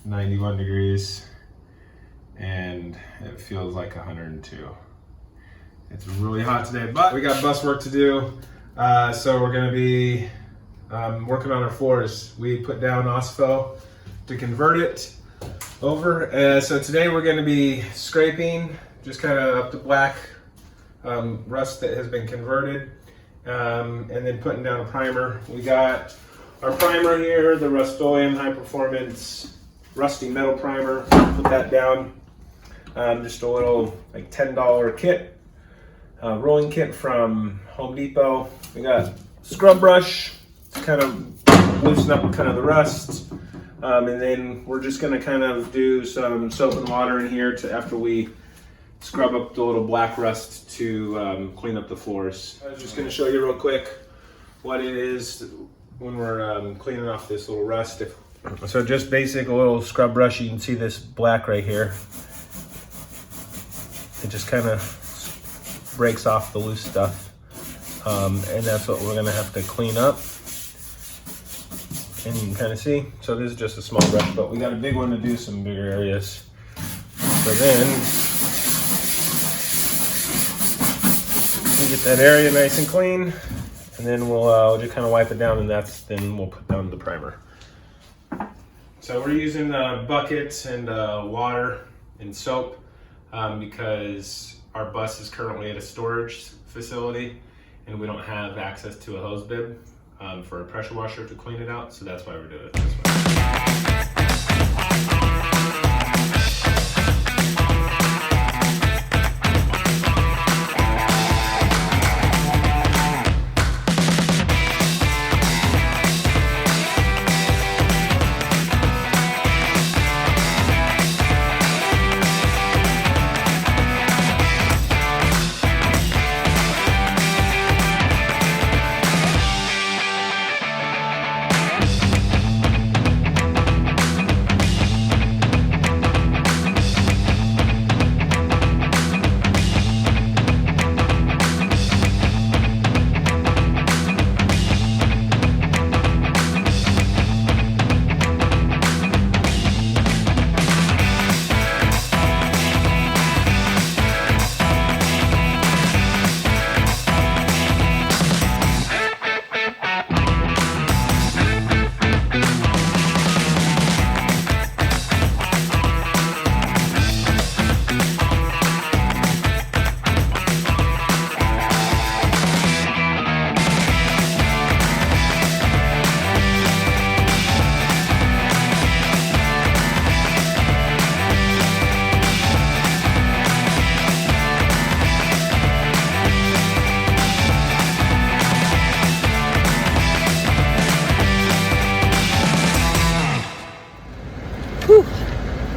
91 degrees and it feels like 102. It's really hot today, but we got bus work to do. So we're gonna be working on our floors. We put down Ospho to convert it over. So today we're gonna be scraping just kind of up to black rust that has been converted, and then putting down a primer. We got our primer here, the Rustoleum High Performance Rusty Metal Primer. Put that down. Just a little like $10 kit, rolling kit from Home Depot. We got scrub brush to kind of loosen up kind of the rust, and then we're just going to kind of do some soap and water in here to after we scrub up the little black rust to clean up the floors. I was just going to show you real quick what it is when we're cleaning off this little rust. So just basic a little scrub brush. You can see this black right here. It just kind of breaks off the loose stuff, and that's what we're going to have to clean up. And you can kind of see. So this is just a small brush, but we got a big one to do some bigger areas. So then we get that area nice and clean, and then we'll just kind of wipe it down, and then we'll put down the primer. So we're using buckets and water and soap because our bus is currently at a storage facility and we don't have access to a hose bib for a pressure washer to clean it out. So that's why we're doing it this way.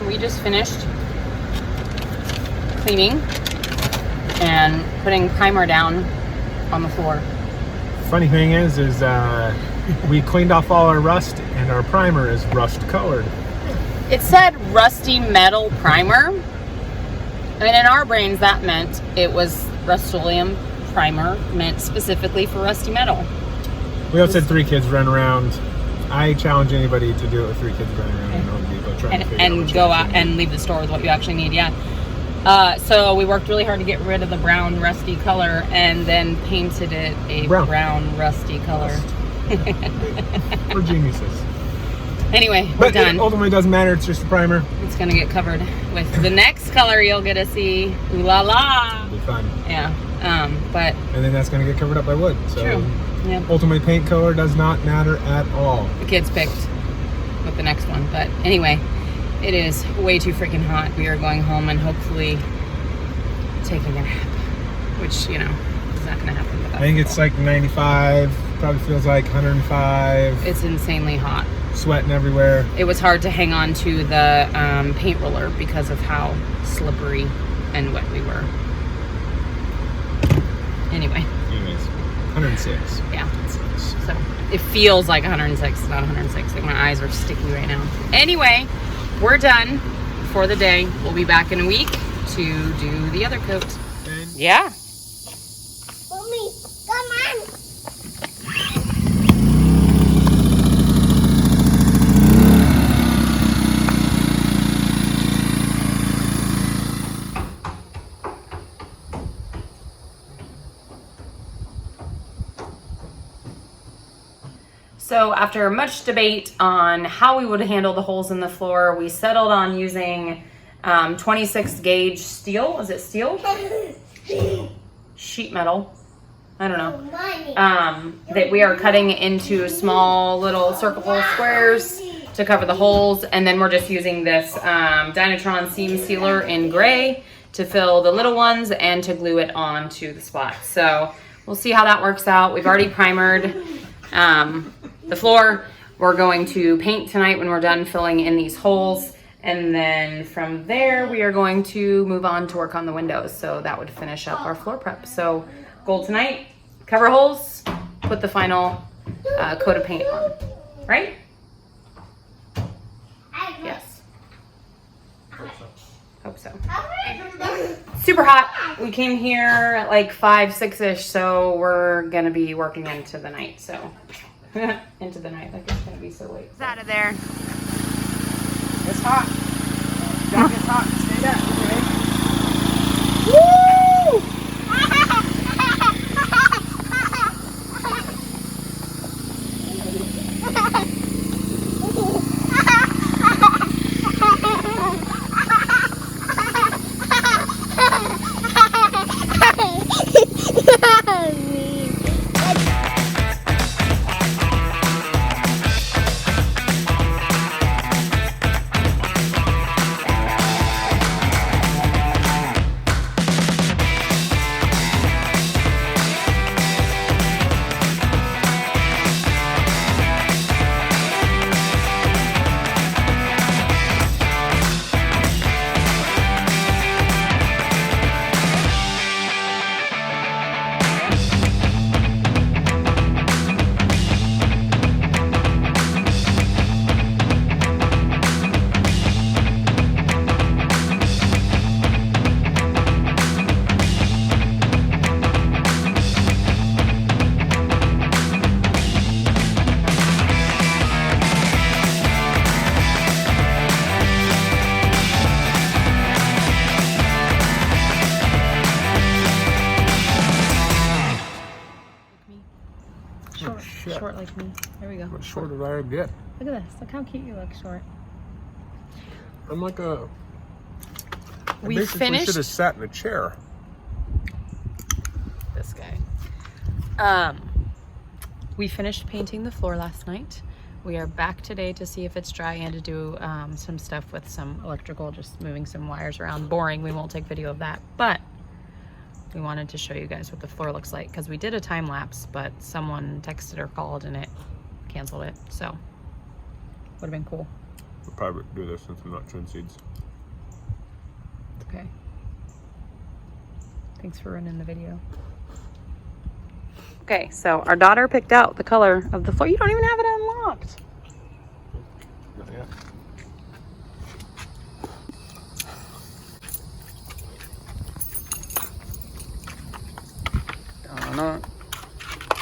We just finished cleaning and putting primer down on the floor. Funny thing is we cleaned off all our rust and our primer is rust colored. It said rusty metal primer, and in our brains that meant it was Rustoleum primer meant specifically for rusty metal. We also had 3 kids run around. I challenge anybody to do it with 3 kids running around in Home Depot trying to figure out and go out and leave the store with what you actually need. So we worked really hard to get rid of the brown rusty color and then painted it a brown rusty color. We're geniuses. Anyway, we're done. It ultimately doesn't matter. It's just a primer. It's gonna get covered with the next color you'll get to see. Ooh la la. It'll be fun. Yeah. But and then that's gonna get covered up by wood. So true. Yeah. Ultimately, paint color does not matter at all. The kids picked with the next one, but anyway, it is way too freaking hot. We are going home and hopefully taking a nap, which is not gonna happen without I think it's like 95. Probably feels like 105. It's insanely hot. Sweating everywhere. It was hard to hang on to the paint roller because of how slippery and wet we were. Anyways, 106. Yeah. So it feels like 106. It's not 106. Like my eyes are sticky right now. Anyway, we're done for the day. We'll be back in a week to do the other coat. Yeah. Mommy, come on. So after much debate on how we would handle the holes in the floor, we settled on using 26 gauge steel. Is it steel? Sheet metal. I don't know. That we are cutting into small little circle hole squares to cover the holes, and then we're just using this Dynatron seam sealer in gray to fill the little ones and to glue it onto the spot. So we'll see how that works out. We've already primered the floor. We're going to paint tonight when we're done filling in these holes, and then from there we are going to move on to work on the windows. So that would finish up our floor prep. So goal tonight, cover holes, put the final coat of paint on, right? Yes. Hope so. Super hot. We came here at like 5, 6-ish, so we're gonna be working into the night. So into the night, like it's gonna be so late. It's out of there. It's hot. Jacket's hot. Stay down. Okay. Woo! Short like me. There we go. What short did I get? Look at this. Look how cute you look, short. I'm like a... We finished. Should have sat in a chair. This guy. We finished painting the floor last night. We are back today to see if it's dry and to do some stuff with some electrical, just moving some wires around. Boring. We won't take video of that, but we wanted to show you guys what the floor looks like because we did a time lapse, but someone texted or called and it canceled it. So would have been cool. We'll probably do this since I'm not chewing seeds. Okay. Thanks for running the video. Okay, so our daughter picked out the color of the floor. You don't even have it unlocked. Not yet.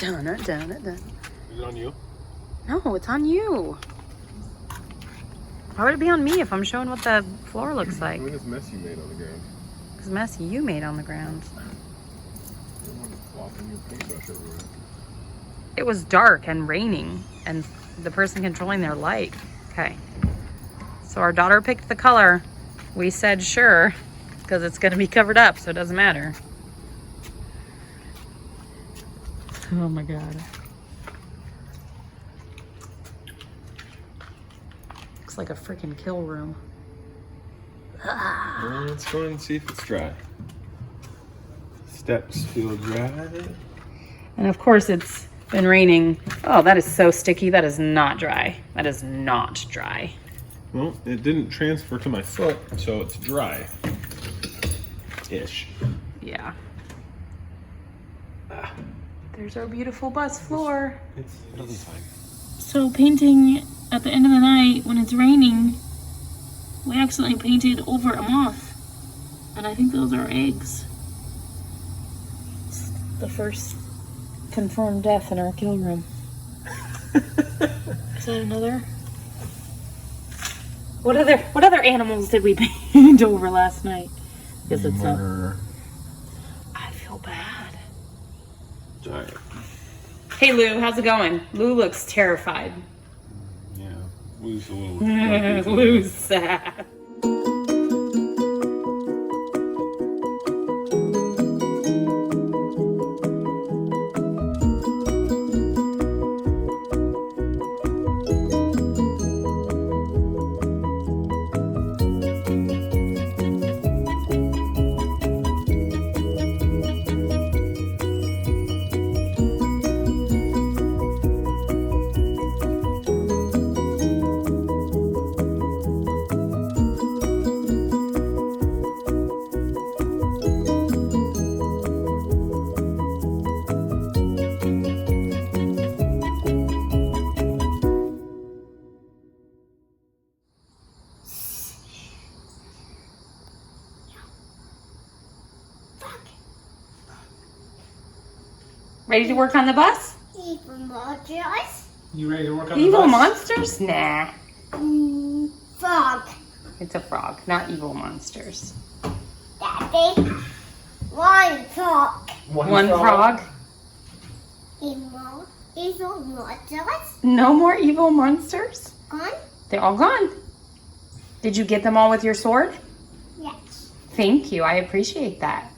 Dun. Is it on you? No, it's on you. Why would it be on me if I'm showing what the floor looks like? Look at this mess you made on the ground. It's mess you made on the ground. You don't want to flopping your paintbrush everywhere. It was dark and raining, and the person controlling their light. Okay. So our daughter picked the color. We said sure, because it's going to be covered up, so it doesn't matter. Oh my God. Looks like a freaking kill room. Well, let's go and see if it's dry. Steps feel dry. And of course it's been raining. Oh, that is so sticky. That is not dry. That is not dry. Well, it didn't transfer to my foot, so it's dry. Ish. Yeah. There's our beautiful bus floor. It'll be fine. So painting at the end of the night when it's raining, we accidentally painted over a moth. And I think those are eggs. It's the first confirmed death in our kill room. Is that another? What other animals did we paint over last night? Guess it's Murder. I feel bad. Giant. Hey Lou, how's it going? Lou looks terrified. Yeah, Lou's a little. Lou's sad. Ready to work on the bus? Evil monsters. You ready to work on the Evil bus? monsters? Nah. Frog. It's a frog, not evil monsters. Daddy. One frog. One frog? Evil monsters. No more evil monsters? Gone? They're all gone. Did you get them all with your sword? Yes. Thank you. I appreciate that.